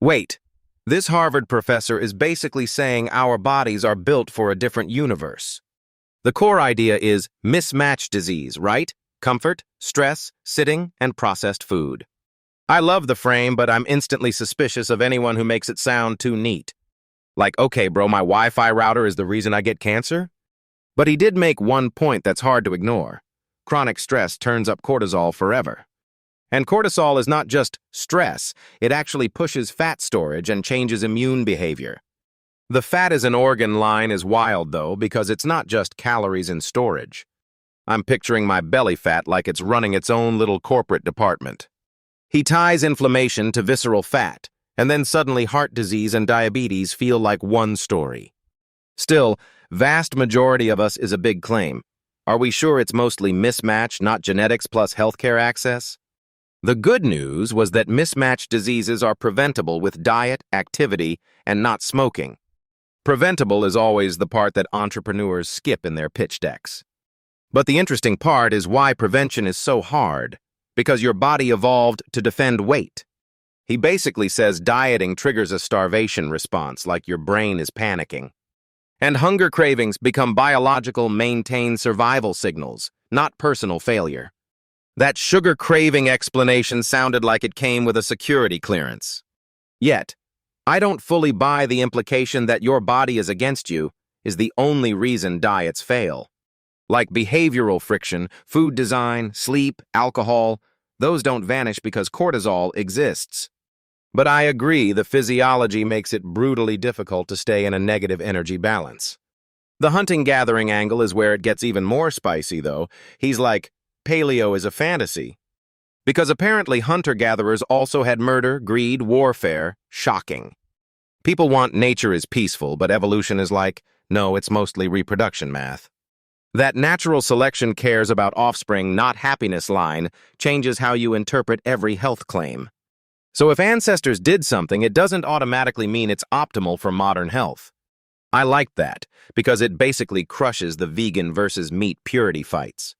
Wait, this Harvard professor is basically saying our bodies are built for a different universe. The core idea is mismatch disease, right? Comfort, stress, sitting, and processed food. I love the frame, but I'm instantly suspicious of anyone who makes it sound too neat. Like, okay, bro, my Wi-Fi router is the reason I get cancer? But he did make one point that's hard to ignore. Chronic stress turns up cortisol forever. And cortisol is not just stress, it actually pushes fat storage and changes immune behavior. The fat as an organ line is wild, though, because it's not just calories in storage. I'm picturing my belly fat like it's running its own little corporate department. He ties inflammation to visceral fat, and then suddenly heart disease and diabetes feel like one story. Still, vast majority of us is a big claim. Are we sure it's mostly mismatch, not genetics plus healthcare access? The good news was that mismatched diseases are preventable with diet, activity, and not smoking. Preventable is always the part that entrepreneurs skip in their pitch decks. But the interesting part is why prevention is so hard, because your body evolved to defend weight. He basically says dieting triggers a starvation response, like your brain is panicking. And hunger cravings become biological maintained survival signals, not personal failure. That sugar craving explanation sounded like it came with a security clearance. Yet, I don't fully buy the implication that your body is against you is the only reason diets fail. Like behavioral friction, food design, sleep, alcohol, those don't vanish because cortisol exists. But I agree the physiology makes it brutally difficult to stay in a negative energy balance. The hunting-gathering angle is where it gets even more spicy, though. He's like, paleo is a fantasy. Because apparently hunter-gatherers also had murder, greed, warfare. Shocking. People want nature is peaceful, but evolution is like, no, it's mostly reproduction math. That natural selection cares about offspring, not happiness line, changes how you interpret every health claim. So if ancestors did something, it doesn't automatically mean it's optimal for modern health. I like that, because it basically crushes the vegan versus meat purity fights.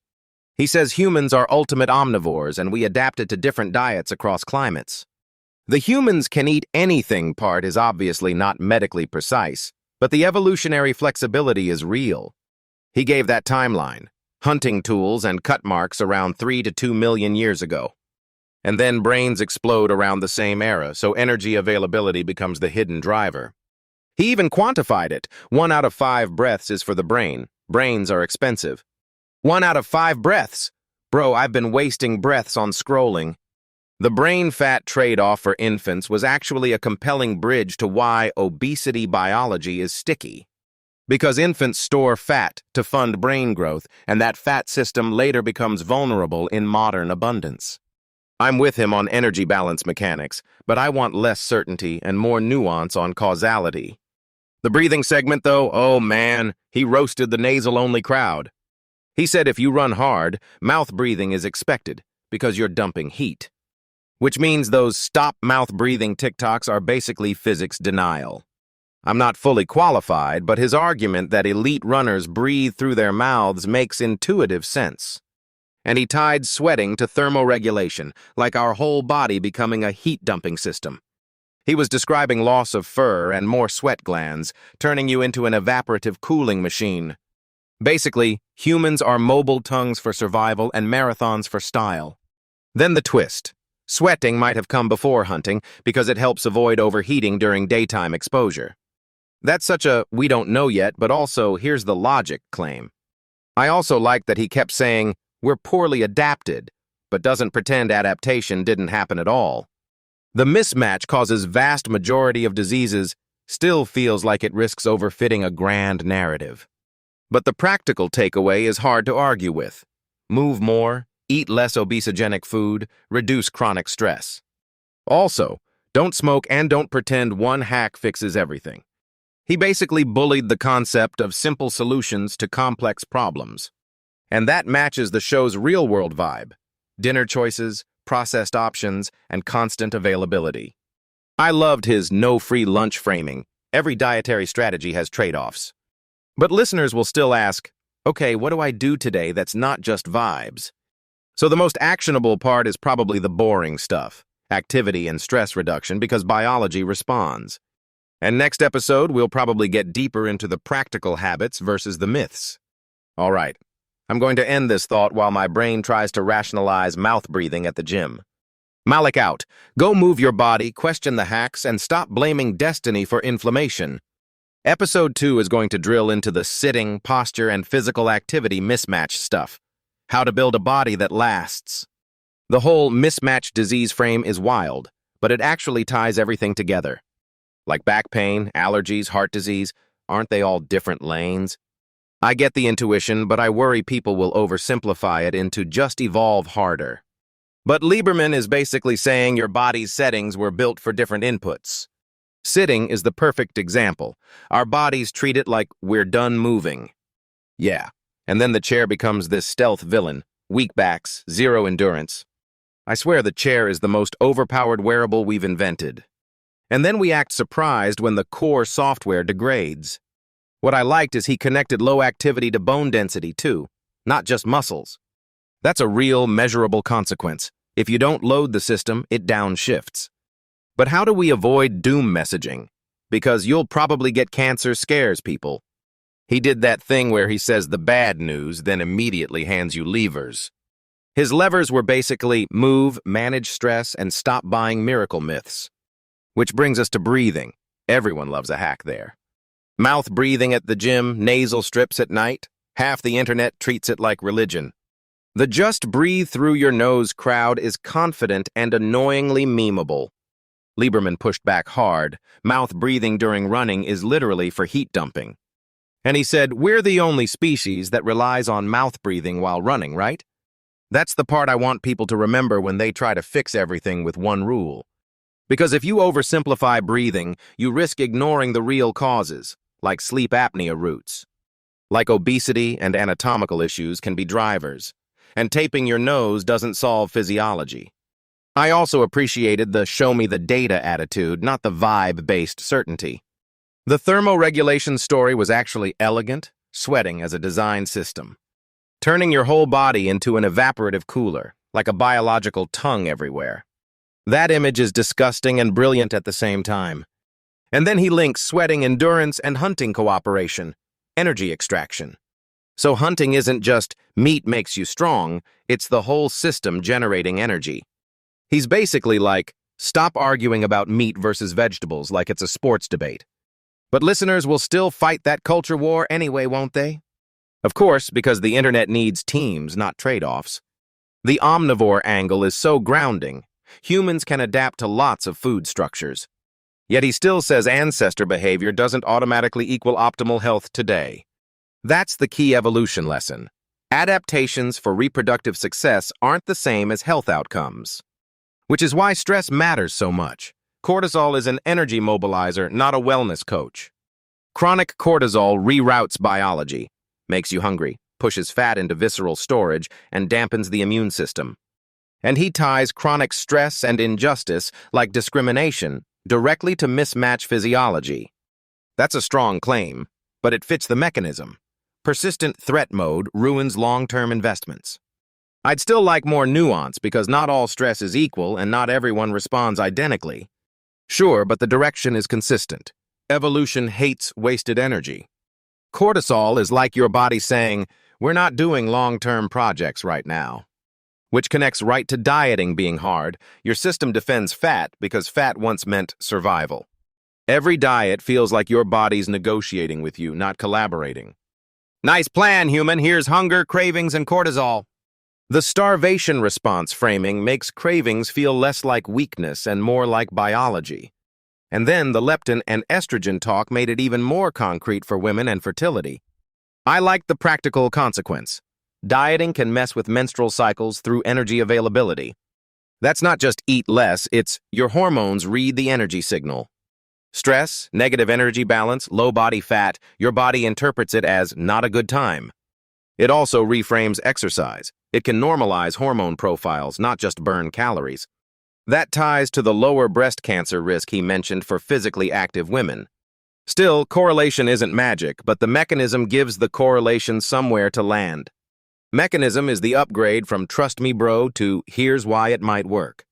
He says humans are ultimate omnivores and we adapted to different diets across climates. The humans can eat anything part is obviously not medically precise, but the evolutionary flexibility is real. He gave that timeline, hunting tools and cut marks around 3 to 2 million years ago. And then brains explode around the same era, so energy availability becomes the hidden driver. He even quantified it. 1 out of 5 breaths is for the brain. Brains are expensive. 1 out of 5 breaths. Bro, I've been wasting breaths on scrolling. The brain-fat trade-off for infants was actually a compelling bridge to why obesity biology is sticky. Because infants store fat to fund brain growth, and that fat system later becomes vulnerable in modern abundance. I'm with him on energy balance mechanics, but I want less certainty and more nuance on causality. The breathing segment, though, oh man, he roasted the nasal-only crowd. He said if you run hard, mouth breathing is expected because you're dumping heat. Which means those stop-mouth breathing TikToks are basically physics denial. I'm not fully qualified, but his argument that elite runners breathe through their mouths makes intuitive sense. And he tied sweating to thermoregulation, like our whole body becoming a heat-dumping system. He was describing loss of fur and more sweat glands, turning you into an evaporative cooling machine. Basically, humans are mobile tongues for survival and marathons for style. Then the twist. Sweating might have come before hunting because it helps avoid overheating during daytime exposure. That's such a we don't know yet, but also here's the logic claim. I also like that he kept saying, we're poorly adapted, but doesn't pretend adaptation didn't happen at all. The mismatch causes vast majority of diseases, still feels like it risks overfitting a grand narrative. But the practical takeaway is hard to argue with. Move more, eat less obesogenic food, reduce chronic stress. Also, don't smoke and don't pretend one hack fixes everything. He basically bullied the concept of simple solutions to complex problems. And that matches the show's real-world vibe. Dinner choices, processed options, and constant availability. I loved his no free lunch framing. Every dietary strategy has trade-offs. But listeners will still ask, okay, what do I do today that's not just vibes? So the most actionable part is probably the boring stuff. activity and stress reduction because biology responds. And next episode, we'll probably get deeper into the practical habits versus the myths. All right, I'm going to end this thought while my brain tries to rationalize mouth breathing at the gym. Malik out. Go move your body, question the hacks, and stop blaming destiny for inflammation. Episode 2 is going to drill into the sitting, posture, and physical activity mismatch stuff. How to build a body that lasts. The whole mismatch disease frame is wild, but it actually ties everything together. Like back pain, allergies, heart disease, aren't they all different lanes? I get the intuition, but I worry people will oversimplify it into just evolve harder. But Lieberman is basically saying your body's settings were built for different inputs. Sitting is the perfect example. Our bodies treat it like we're done moving. Yeah, and then the chair becomes this stealth villain, weak backs, zero endurance. I swear the chair is the most overpowered wearable we've invented. And then we act surprised when the core software degrades. What I liked is he connected low activity to bone density too, not just muscles. That's a real, measurable consequence. If you don't load the system, it downshifts. But how do we avoid doom messaging? Because you'll probably get cancer scares people. He did that thing where he says the bad news, then immediately hands you levers. His levers were basically move, manage stress, and stop buying miracle myths. Which brings us to breathing. Everyone loves a hack there. Mouth breathing at the gym, nasal strips at night. Half the internet treats it like religion. The just breathe through your nose crowd is confident and annoyingly memeable. Lieberman pushed back hard. Mouth breathing during running is literally for heat dumping. And he said, we're the only species that relies on mouth breathing while running, right? That's the part I want people to remember when they try to fix everything with one rule. Because if you oversimplify breathing, you risk ignoring the real causes, like sleep apnea roots. Like obesity and anatomical issues can be drivers, and taping your nose doesn't solve physiology. I also appreciated the show me the data attitude, not the vibe-based certainty. The thermoregulation story was actually elegant, sweating as a design system. Turning your whole body into an evaporative cooler, like a biological tongue everywhere. That image is disgusting and brilliant at the same time. And then he links sweating endurance and hunting cooperation, energy extraction. So hunting isn't just meat makes you strong, it's the whole system generating energy. He's basically like, stop arguing about meat versus vegetables like it's a sports debate. But listeners will still fight that culture war anyway, won't they? Of course, because the internet needs teams, not trade-offs. The omnivore angle is so grounding. Humans can adapt to lots of food structures. Yet he still says ancestor behavior doesn't automatically equal optimal health today. That's the key evolution lesson. Adaptations for reproductive success aren't the same as health outcomes. Which is why stress matters so much. Cortisol is an energy mobilizer, not a wellness coach. Chronic cortisol reroutes biology, makes you hungry, pushes fat into visceral storage, and dampens the immune system. And he ties chronic stress and injustice, like discrimination, directly to mismatch physiology. That's a strong claim, but it fits the mechanism. Persistent threat mode ruins long-term investments. I'd still like more nuance because not all stress is equal and not everyone responds identically. Sure, but the direction is consistent. Evolution hates wasted energy. Cortisol is like your body saying, we're not doing long-term projects right now. Which connects right to dieting being hard. Your system defends fat because fat once meant survival. Every diet feels like your body's negotiating with you, not collaborating. Nice plan, human. Here's hunger, cravings, and cortisol. The starvation response framing makes cravings feel less like weakness and more like biology. And then the leptin and estrogen talk made it even more concrete for women and fertility. I like the practical consequence. Dieting can mess with menstrual cycles through energy availability. That's not just eat less, it's your hormones read the energy signal. Stress, negative energy balance, low body fat, your body interprets it as not a good time. It also reframes exercise. It can normalize hormone profiles, not just burn calories. That ties to the lower breast cancer risk he mentioned for physically active women. Still, correlation isn't magic, but the mechanism gives the correlation somewhere to land. Mechanism is the upgrade from trust me bro to here's why it might work.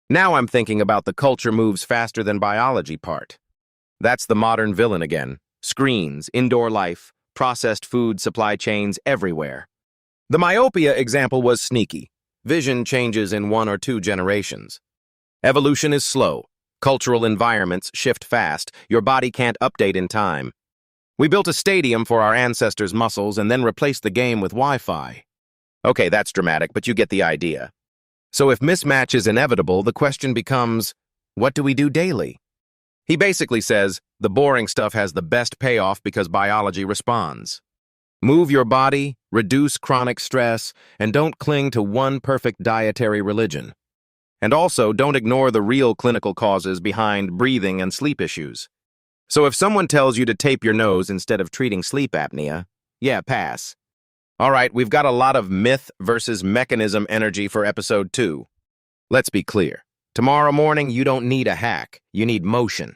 Now I'm thinking about the culture moves faster than biology part. That's the modern villain again. Screens, indoor life, processed food supply chains everywhere. The myopia example was sneaky. Vision changes in 1 or 2 generations. Evolution is slow. Cultural environments shift fast. Your body can't update in time. We built a stadium for our ancestors' muscles and then replaced the game with Wi-Fi. Okay, that's dramatic, but you get the idea. So if mismatch is inevitable, the question becomes, what do we do daily? He basically says, the boring stuff has the best payoff because biology responds. Move your body, reduce chronic stress, and don't cling to one perfect dietary religion. And also, don't ignore the real clinical causes behind breathing and sleep issues. So if someone tells you to tape your nose instead of treating sleep apnea, yeah, pass. All right, we've got a lot of myth versus mechanism energy for episode 2. Let's be clear. Tomorrow morning, you don't need a hack. You need motion.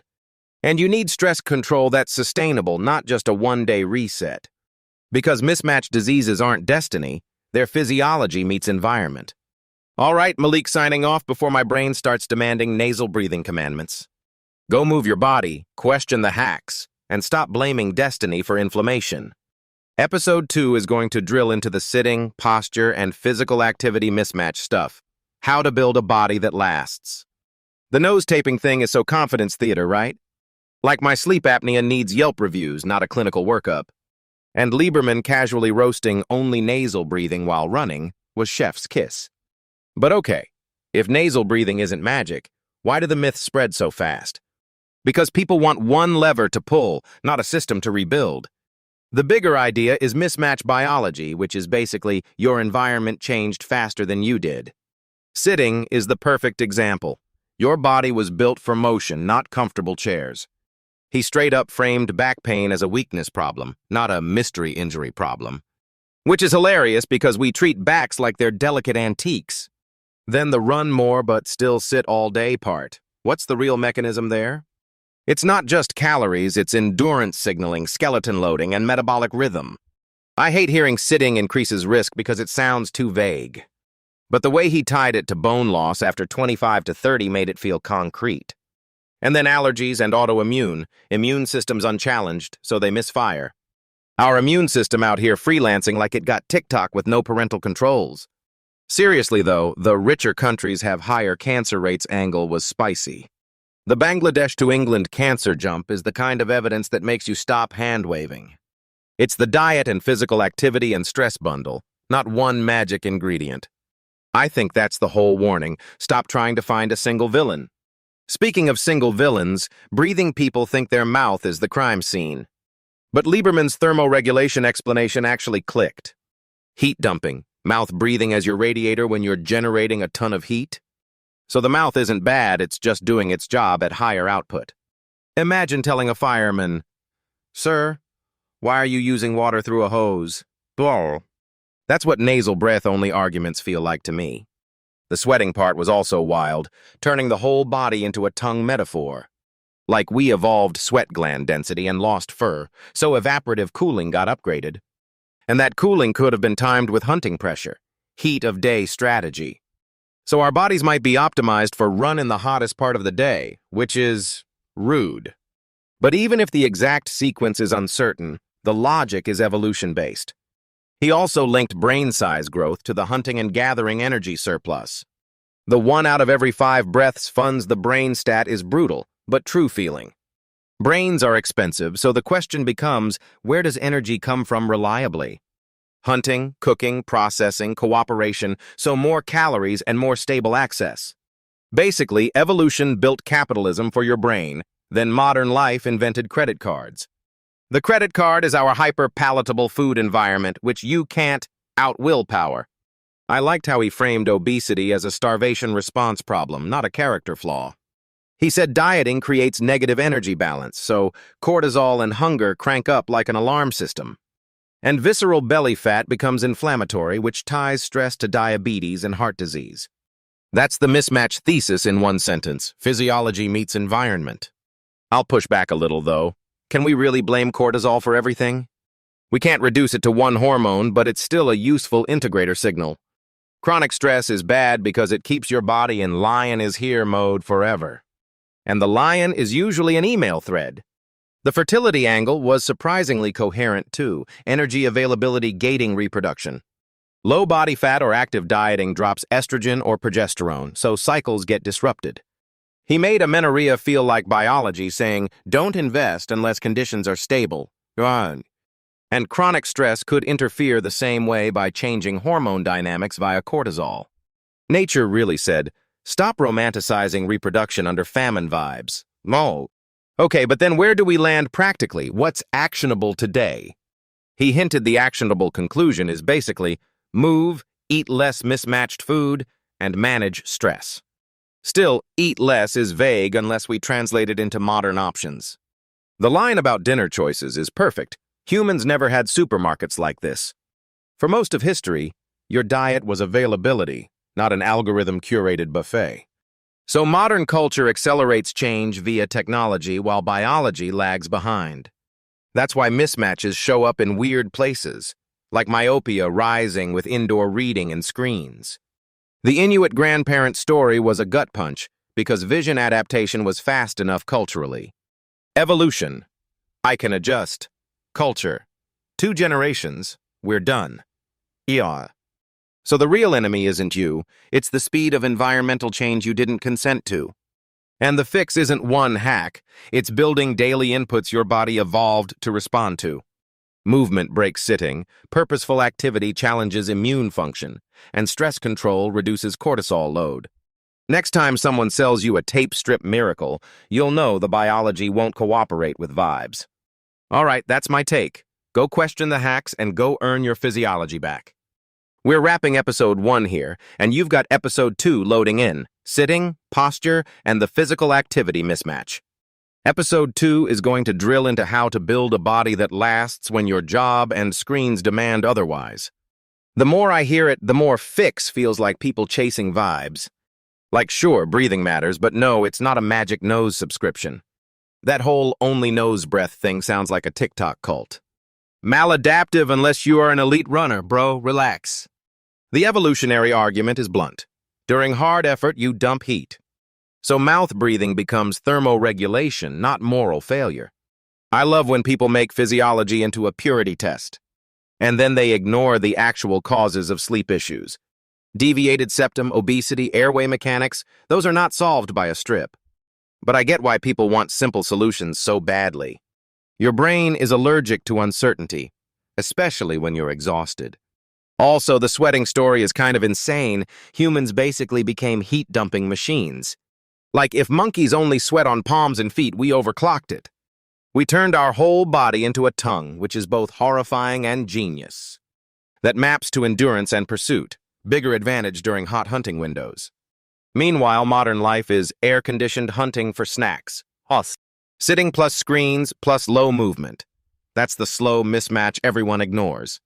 And you need stress control that's sustainable, not just a one-day reset. Because mismatched diseases aren't destiny, their physiology meets environment. All right, Malik signing off before my brain starts demanding nasal breathing commandments. Go move your body, question the hacks, and stop blaming destiny for inflammation. Episode 2 is going to drill into the sitting, posture, and physical activity mismatch stuff. How to build a body that lasts. The nose taping thing is so confidence theater, right? Like my sleep apnea needs Yelp reviews, not a clinical workup. And Lieberman casually roasting only nasal breathing while running was chef's kiss. But okay, if nasal breathing isn't magic, why do the myths spread so fast? Because people want one lever to pull, not a system to rebuild. The bigger idea is mismatch biology, which is basically your environment changed faster than you did. Sitting is the perfect example. Your body was built for motion, not comfortable chairs. He straight up framed back pain as a weakness problem, not a mystery injury problem. Which is hilarious because we treat backs like they're delicate antiques. Then the run more but still sit all day part. What's the real mechanism there? It's not just calories, it's endurance signaling, skeleton loading, and metabolic rhythm. I hate hearing sitting increases risk because it sounds too vague. But the way he tied it to bone loss after 25 to 30 made it feel concrete. And then allergies and autoimmune, immune systems unchallenged, so they misfire. Our immune system out here freelancing like it got TikTok with no parental controls. Seriously though, the richer countries have higher cancer rates angle was spicy. The Bangladesh to England cancer jump is the kind of evidence that makes you stop hand-waving. It's the diet and physical activity and stress bundle, not one magic ingredient. I think that's the whole warning. Stop trying to find a single villain. Speaking of single villains, breathing people think their mouth is the crime scene. But Lieberman's thermoregulation explanation actually clicked. Heat dumping, mouth breathing as your radiator when you're generating a ton of heat. So the mouth isn't bad, it's just doing its job at higher output. Imagine telling a fireman, "Sir, why are you using water through a hose?" Blah. That's what nasal breath-only arguments feel like to me. The sweating part was also wild, turning the whole body into a tongue metaphor. Like we evolved sweat gland density and lost fur, so evaporative cooling got upgraded. And that cooling could have been timed with hunting pressure, heat of day strategy. So our bodies might be optimized for run in the hottest part of the day, which is rude. But even if the exact sequence is uncertain, the logic is evolution-based. He also linked brain size growth to the hunting and gathering energy surplus. The 1 out of every 5 breaths funds the brain stat is brutal, but true feeling. Brains are expensive, so the question becomes, where does energy come from reliably? Hunting, cooking, processing, cooperation, so more calories and more stable access. Basically, evolution built capitalism for your brain, then modern life invented credit cards. The credit card is our hyper-palatable food environment, which you can't out-willpower. I liked how he framed obesity as a starvation response problem, not a character flaw. He said dieting creates negative energy balance, so cortisol and hunger crank up like an alarm system. And visceral belly fat becomes inflammatory, which ties stress to diabetes and heart disease. That's the mismatch thesis in one sentence. Physiology meets environment. I'll push back a little, though. Can we really blame cortisol for everything? We can't reduce it to one hormone, but it's still a useful integrator signal. Chronic stress is bad because it keeps your body in lion is here mode forever. And the lion is usually an email thread. The fertility angle was surprisingly coherent too, energy availability gating reproduction. Low body fat or active dieting drops estrogen or progesterone, so cycles get disrupted. He made amenorrhea feel like biology, saying, don't invest unless conditions are stable. And chronic stress could interfere the same way by changing hormone dynamics via cortisol. Nature really said, stop romanticizing reproduction under famine vibes. No. Okay, but then where do we land practically? What's actionable today? He hinted the actionable conclusion is basically move, eat less mismatched food, and manage stress. Still, eat less is vague unless we translate it into modern options. The line about dinner choices is perfect. Humans never had supermarkets like this. For most of history, your diet was availability, not an algorithm-curated buffet. So modern culture accelerates change via technology while biology lags behind. That's why mismatches show up in weird places, like myopia rising with indoor reading and screens. The Inuit grandparent story was a gut punch because vision adaptation was fast enough culturally. Evolution. I can adjust. Culture. 2 generations. We're done. Yeah. So the real enemy isn't you, it's the speed of environmental change you didn't consent to. And the fix isn't one hack, it's building daily inputs your body evolved to respond to. Movement breaks sitting, purposeful activity challenges immune function, and stress control reduces cortisol load. Next time someone sells you a tape strip miracle, you'll know the biology won't cooperate with vibes. All right, that's my take. Go question the hacks and go earn your physiology back. We're wrapping episode 1 here, and you've got episode 2 loading in, sitting, posture, and the physical activity mismatch. Episode 2 is going to drill into how to build a body that lasts when your job and screens demand otherwise. The more I hear it, the more fix feels like people chasing vibes. Like, sure, breathing matters, but no, it's not a magic nose subscription. That whole only nose breath thing sounds like a TikTok cult. Maladaptive unless you are an elite runner, bro, relax. The evolutionary argument is blunt. During hard effort, you dump heat. So mouth breathing becomes thermoregulation, not moral failure. I love when people make physiology into a purity test. And then they ignore the actual causes of sleep issues. Deviated septum, obesity, airway mechanics, those are not solved by a strip. But I get why people want simple solutions so badly. Your brain is allergic to uncertainty, especially when you're exhausted. Also, the sweating story is kind of insane. Humans basically became heat-dumping machines. Like, if monkeys only sweat on palms and feet, we overclocked it. We turned our whole body into a tongue, which is both horrifying and genius. That maps to endurance and pursuit, bigger advantage during hot hunting windows. Meanwhile, modern life is air-conditioned hunting for snacks. Sitting plus screens plus low movement. That's the slow mismatch everyone ignores.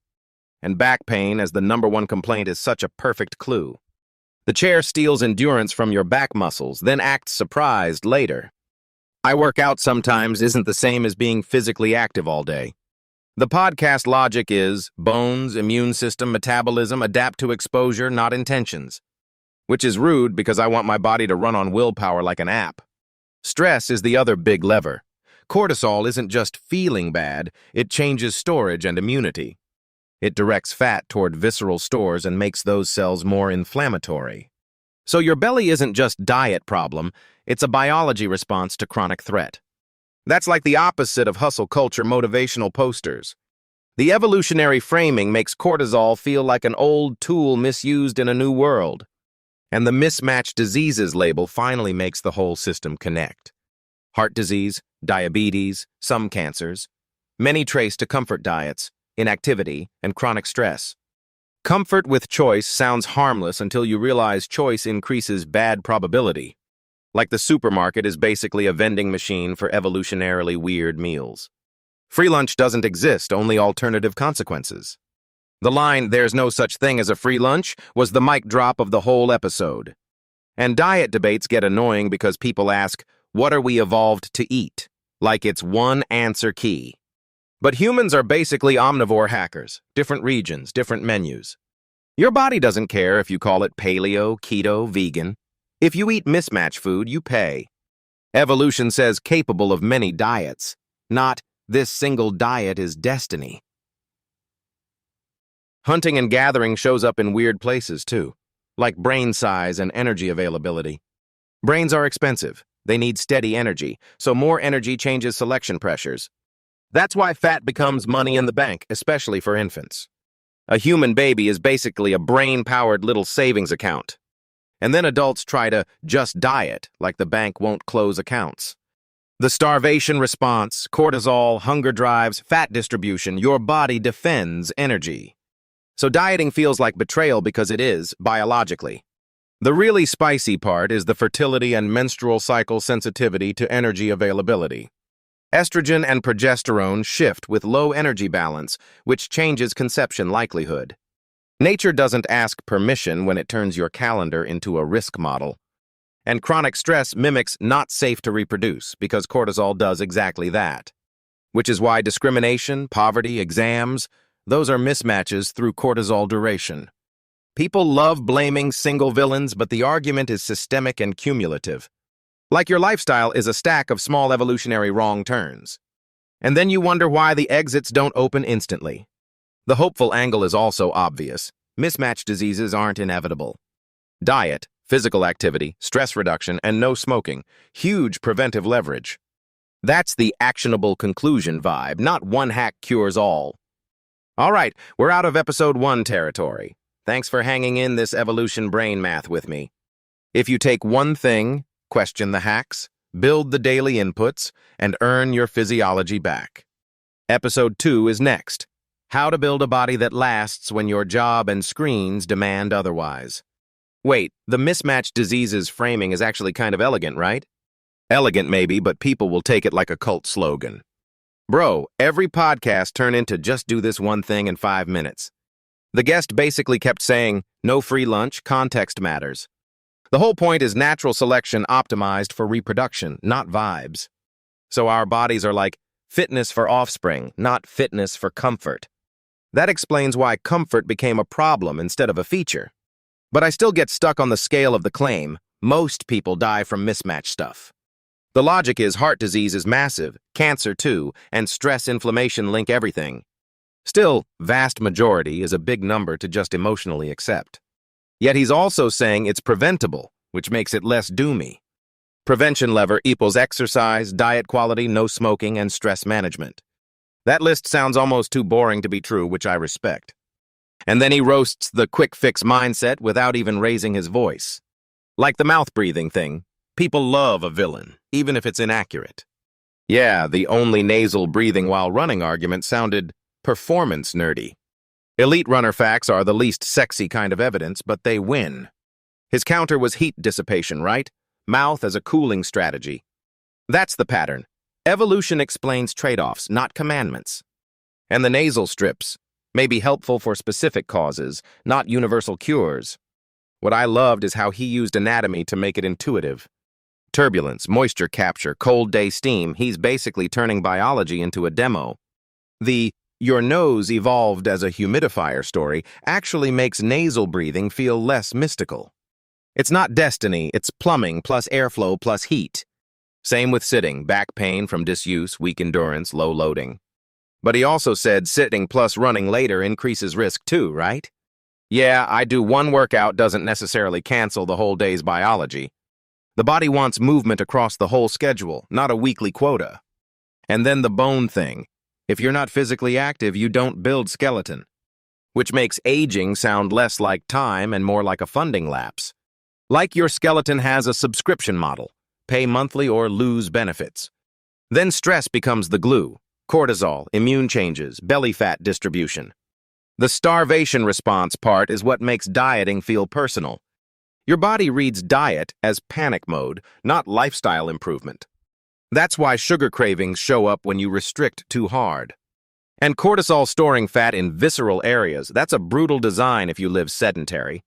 And back pain as the #1 complaint is such a perfect clue. The chair steals endurance from your back muscles, then acts surprised later. I work out sometimes isn't the same as being physically active all day. The podcast logic is bones, immune system, metabolism adapt to exposure, not intentions. Which is rude because I want my body to run on willpower like an app. Stress is the other big lever. Cortisol isn't just feeling bad, it changes storage and immunity. It directs fat toward visceral stores and makes those cells more inflammatory. So your belly isn't just diet problem, it's a biology response to chronic threat. That's like the opposite of hustle culture motivational posters. The evolutionary framing makes cortisol feel like an old tool misused in a new world. And the mismatched diseases label finally makes the whole system connect. Heart disease, diabetes, some cancers. Many trace to comfort diets, inactivity, and chronic stress. Comfort with choice sounds harmless until you realize choice increases bad probability. Like the supermarket is basically a vending machine for evolutionarily weird meals. Free lunch doesn't exist, only alternative consequences. The line, "there's no such thing as a free lunch," was the mic drop of the whole episode. And diet debates get annoying because people ask, what are we evolved to eat? Like it's one answer key. But humans are basically omnivore hackers, different regions, different menus. Your body doesn't care if you call it paleo, keto, vegan. If you eat mismatch food, you pay. Evolution says capable of many diets, not this single diet is destiny. Hunting and gathering shows up in weird places too, like brain size and energy availability. Brains are expensive. They need steady energy, so more energy changes selection pressures. That's why fat becomes money in the bank, especially for infants. A human baby is basically a brain-powered little savings account. And then adults try to just diet, like the bank won't close accounts. The starvation response, cortisol, hunger drives, fat distribution, your body defends energy. So dieting feels like betrayal because it is, biologically. The really spicy part is the fertility and menstrual cycle sensitivity to energy availability. Estrogen and progesterone shift with low energy balance, which changes conception likelihood. Nature doesn't ask permission when it turns your calendar into a risk model. And chronic stress mimics not safe to reproduce because cortisol does exactly that. Which is why discrimination, poverty, exams, those are mismatches through cortisol duration. People love blaming single villains, but the argument is systemic and cumulative. Like your lifestyle is a stack of small evolutionary wrong turns. And then you wonder why the exits don't open instantly. The hopeful angle is also obvious. Mismatch diseases aren't inevitable. Diet, physical activity, stress reduction, and no smoking. Huge preventive leverage. That's the actionable conclusion vibe, not one hack cures all. All right, we're out of episode 1 territory. Thanks for hanging in this evolution brain math with me. If you take one thing, question the hacks, build the daily inputs, and earn your physiology back. Episode 2 is next. How to build a body that lasts when your job and screens demand otherwise. Wait, the mismatch diseases framing is actually kind of elegant, right? Elegant maybe, but people will take it like a cult slogan. Bro, every podcast turned into just do this one thing in 5 minutes. The guest basically kept saying, no free lunch, context matters. The whole point is natural selection optimized for reproduction, not vibes. So our bodies are like fitness for offspring, not fitness for comfort. That explains why comfort became a problem instead of a feature. But I still get stuck on the scale of the claim, most people die from mismatch stuff. The logic is heart disease is massive, cancer too, and stress inflammation link everything. Still, vast majority is a big number to just emotionally accept. Yet he's also saying it's preventable, which makes it less doomy. Prevention lever equals exercise, diet quality, no smoking, and stress management. That list sounds almost too boring to be true, which I respect. And then he roasts the quick fix mindset without even raising his voice. Like the mouth breathing thing, people love a villain, even if it's inaccurate. Yeah, the only nasal breathing while running argument sounded performance nerdy. Elite runner facts are the least sexy kind of evidence, but they win. His counter was heat dissipation, right? Mouth as a cooling strategy. That's the pattern. Evolution explains trade-offs, not commandments. And the nasal strips may be helpful for specific causes, not universal cures. What I loved is how he used anatomy to make it intuitive. Turbulence, moisture capture, cold day steam, he's basically turning biology into a demo. The "your nose evolved as a humidifier" story actually makes nasal breathing feel less mystical. It's not destiny, it's plumbing plus airflow plus heat. Same with sitting, back pain from disuse, weak endurance, low loading. But he also said sitting plus running later increases risk too, right? Yeah, I do one workout doesn't necessarily cancel the whole day's biology. The body wants movement across the whole schedule, not a weekly quota. And then the bone thing. If you're not physically active, you don't build skeleton. Which makes aging sound less like time and more like a funding lapse. Like your skeleton has a subscription model. Pay monthly or lose benefits. Then stress becomes the glue. Cortisol, immune changes, belly fat distribution. The starvation response part is what makes dieting feel personal. Your body reads diet as panic mode, not lifestyle improvement. That's why sugar cravings show up when you restrict too hard. And cortisol storing fat in visceral areas, that's a brutal design if you live sedentary.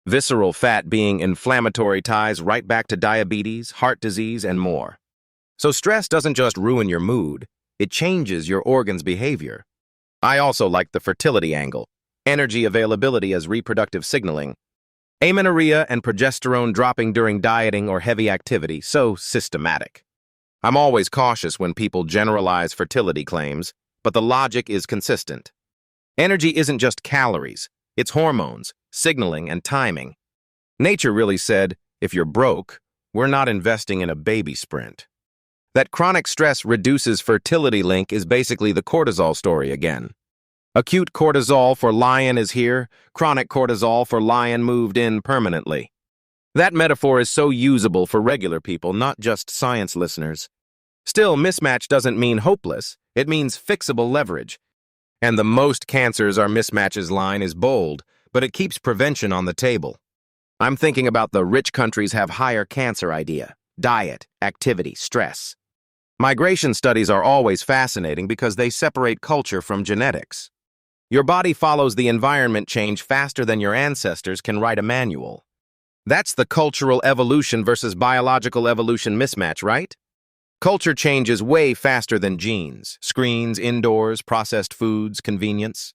Visceral fat being inflammatory ties right back to diabetes, heart disease, and more. So stress doesn't just ruin your mood, it changes your organs' behavior. I also like the fertility angle. energy availability as reproductive signaling, amenorrhea and progesterone dropping during dieting or heavy activity, so systematic. I'm always cautious when people generalize fertility claims, but the logic is consistent. Energy isn't just calories, it's hormones, signaling, and timing. Nature really said, if you're broke, we're not investing in a baby sprint. That chronic stress reduces fertility link is basically the cortisol story again. Acute cortisol for lion is here, chronic cortisol for lion moved in permanently. That metaphor is so usable for regular people, not just science listeners. Still, mismatch doesn't mean hopeless, it means fixable leverage. And the most cancers are mismatches line is bold, but it keeps prevention on the table. I'm thinking about the rich countries have higher cancer idea, diet, activity, stress. Migration studies are always fascinating because they separate culture from genetics. Your body follows the environment change faster than your ancestors can write a manual. That's the cultural evolution versus biological evolution mismatch, right? Culture changes way faster than genes, screens, indoors, processed foods, convenience.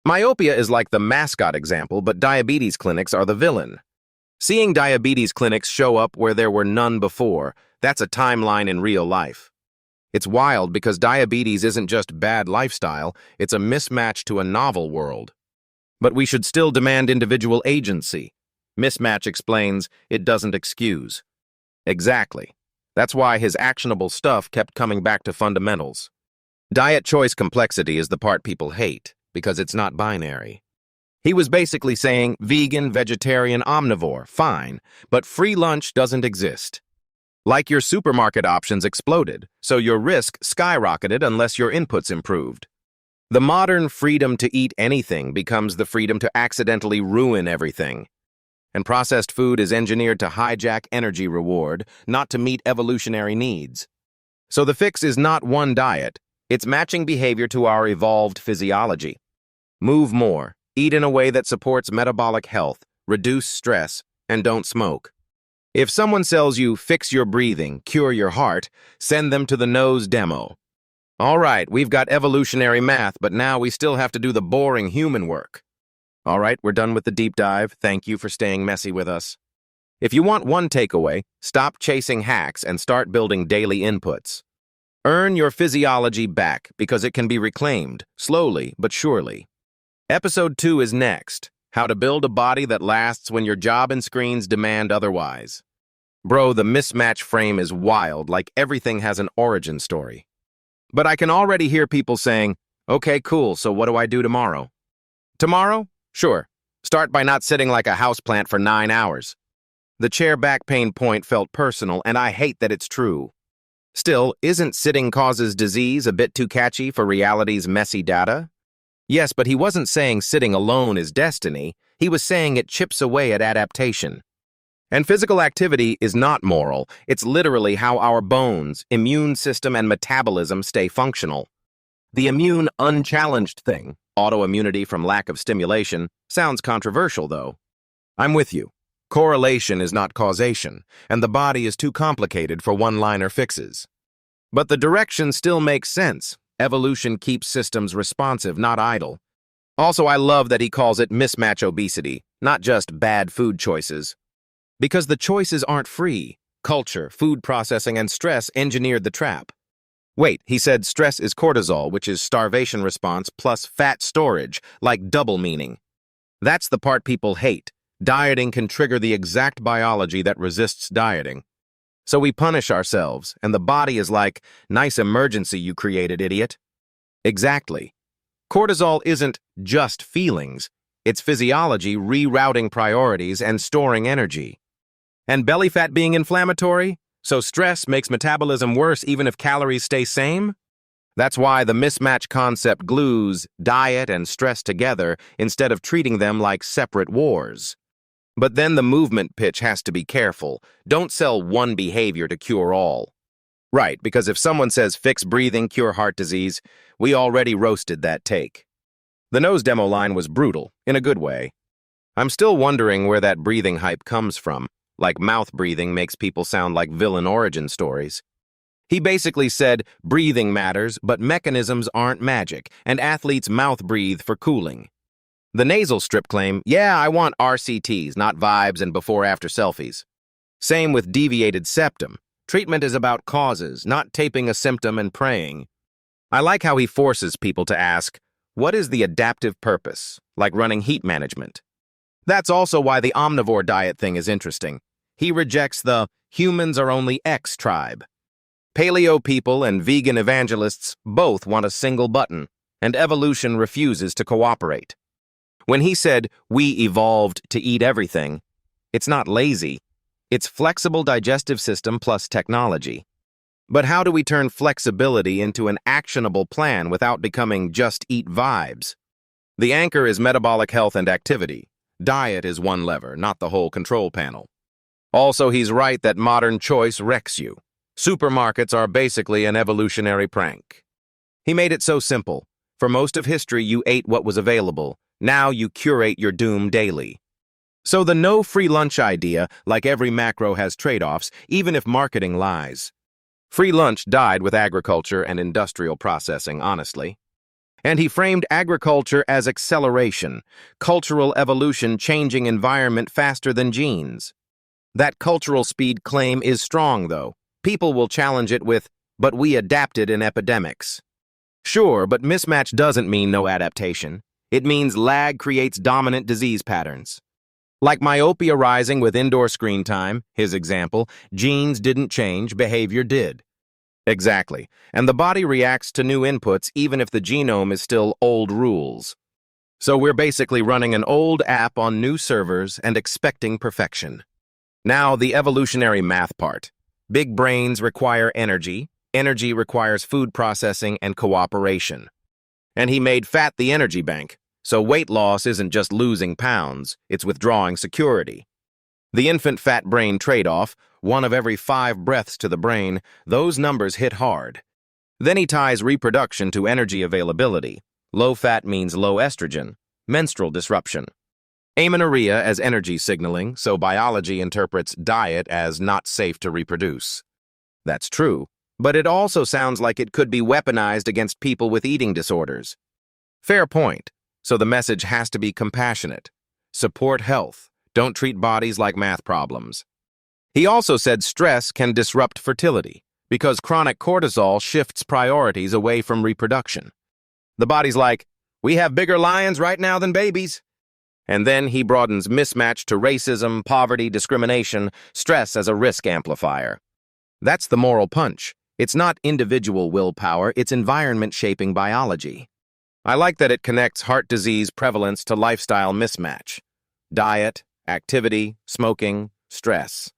Myopia is like the mascot example, but diabetes clinics are the villain. Seeing diabetes clinics show up where there were none before, that's a timeline in real life. It's wild because diabetes isn't just bad lifestyle, it's a mismatch to a novel world. But we should still demand individual agency. Mismatch explains, it doesn't excuse. Exactly. That's why his actionable stuff kept coming back to fundamentals. Diet choice complexity is the part people hate, because it's not binary. He was basically saying, vegan, vegetarian, omnivore, fine, but free lunch doesn't exist. Like your supermarket options exploded, so your risk skyrocketed unless your inputs improved. The modern freedom to eat anything becomes the freedom to accidentally ruin everything. And processed food is engineered to hijack energy reward, not to meet evolutionary needs. So the fix is not one diet, it's matching behavior to our evolved physiology. Move more, eat in a way that supports metabolic health, reduce stress, and don't smoke. If someone sells you fix your breathing, cure your heart, send them to the nose demo. All right, we've got evolutionary math, but now we still have to do the boring human work. All right, we're done with the deep dive. Thank you for staying messy with us. If you want one takeaway, stop chasing hacks and start building daily inputs. Earn your physiology back because it can be reclaimed, slowly but surely. Episode 2 is next. How to build a body that lasts when your job and screens demand otherwise. Bro, the mismatch frame is wild, like everything has an origin story. But I can already hear people saying, okay, cool, so what do I do tomorrow? Tomorrow? Sure. Start by not sitting like a houseplant for 9 hours. The chair back pain point felt personal, and I hate that it's true. Still, isn't sitting causes disease a bit too catchy for reality's messy data? Yes, but he wasn't saying sitting alone is destiny. He was saying it chips away at adaptation. And physical activity is not moral. It's literally how our bones, immune system, and metabolism stay functional. The immune unchallenged thing, autoimmunity from lack of stimulation, sounds controversial, though. I'm with you. Correlation is not causation, and the body is too complicated for one-liner fixes. But the direction still makes sense. Evolution keeps systems responsive, not idle. Also, I love that he calls it mismatch obesity, not just bad food choices. Because the choices aren't free. Culture, food processing, and stress engineered the trap. Wait, he said stress is cortisol, which is starvation response plus fat storage, like double meaning. That's the part people hate. Dieting can trigger the exact biology that resists dieting. So we punish ourselves, and the body is like, nice emergency you created, idiot. Exactly. Cortisol isn't just feelings. It's physiology rerouting priorities and storing energy. And belly fat being inflammatory? So stress makes metabolism worse even if calories stay same? That's why the mismatch concept glues diet and stress together instead of treating them like separate wars. But then the movement pitch has to be careful. Don't sell one behavior to cure all. Right, because if someone says fix breathing, cure heart disease, we already roasted that take. The nose demo line was brutal, in a good way. I'm still wondering where that breathing hype comes from, like mouth breathing makes people sound like villain origin stories. He basically said, breathing matters, but mechanisms aren't magic, and athletes mouth breathe for cooling. The nasal strip claim, yeah, I want RCTs, not vibes and before-after selfies. Same with deviated septum. Treatment is about causes, not taping a symptom and praying. I like how he forces people to ask, what is the adaptive purpose, like running heat management? That's also why the omnivore diet thing is interesting. He rejects the humans are only X tribe. Paleo people and vegan evangelists both want a single button, and evolution refuses to cooperate. When he said, we evolved to eat everything, it's not lazy. It's flexible digestive system plus technology. But how do we turn flexibility into an actionable plan without becoming just eat vibes? The anchor is metabolic health and activity. Diet is one lever, not the whole control panel. Also, he's right that modern choice wrecks you. Supermarkets are basically an evolutionary prank. He made it so simple. For most of history, you ate what was available. Now you curate your doom daily. So the no free lunch idea, like every macro, has trade-offs, even if marketing lies. Free lunch died with agriculture and industrial processing, honestly. And he framed agriculture as acceleration, cultural evolution changing environment faster than genes. That cultural speed claim is strong, though. People will challenge it with, but we adapted in epidemics. Sure, but mismatch doesn't mean no adaptation. It means lag creates dominant disease patterns. Like myopia rising with indoor screen time, his example, genes didn't change, behavior did. Exactly, and the body reacts to new inputs even if the genome is still old rules. So we're basically running an old app on new servers and expecting perfection. Now, the evolutionary math part. Big brains require energy. Energy requires food processing and cooperation. And he made fat the energy bank. So weight loss isn't just losing pounds, it's withdrawing security. The infant fat brain trade-off, 1 of every 5 breaths to the brain, those numbers hit hard. Then he ties reproduction to energy availability. Low fat means low estrogen, menstrual disruption. Amenorrhea as energy signaling, so biology interprets diet as not safe to reproduce. That's true, but it also sounds like it could be weaponized against people with eating disorders. Fair point. So the message has to be compassionate. Support health. Don't treat bodies like math problems. He also said stress can disrupt fertility because chronic cortisol shifts priorities away from reproduction. The body's like, we have bigger lions right now than babies. And then he broadens mismatch to racism, poverty, discrimination, stress as a risk amplifier. That's the moral punch. It's not individual willpower, it's environment-shaping biology. I like that it connects heart disease prevalence to lifestyle mismatch. Diet, activity, smoking, stress.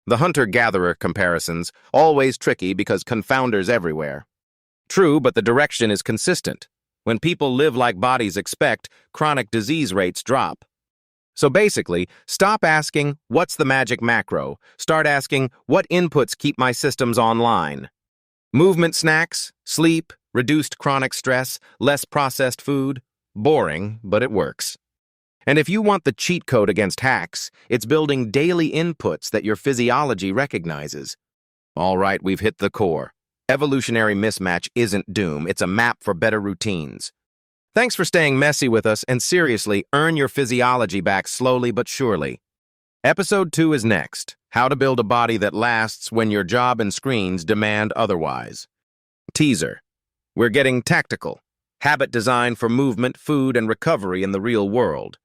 The hunter-gatherer comparisons, always tricky because confounders everywhere. True, but the direction is consistent. When people live like bodies expect, chronic disease rates drop. So basically, stop asking, what's the magic macro? Start asking, what inputs keep my systems online? Movement snacks, sleep, reduced chronic stress, less processed food. Boring, but it works. And if you want the cheat code against hacks, it's building daily inputs that your physiology recognizes. All right, we've hit the core. Evolutionary mismatch isn't doom, it's a map for better routines. Thanks for staying messy with us, and seriously, earn your physiology back slowly but surely. Episode 2 is next. How to build a body that lasts when your job and screens demand otherwise. Teaser. We're getting tactical. Habit design for movement, food, and recovery in the real world.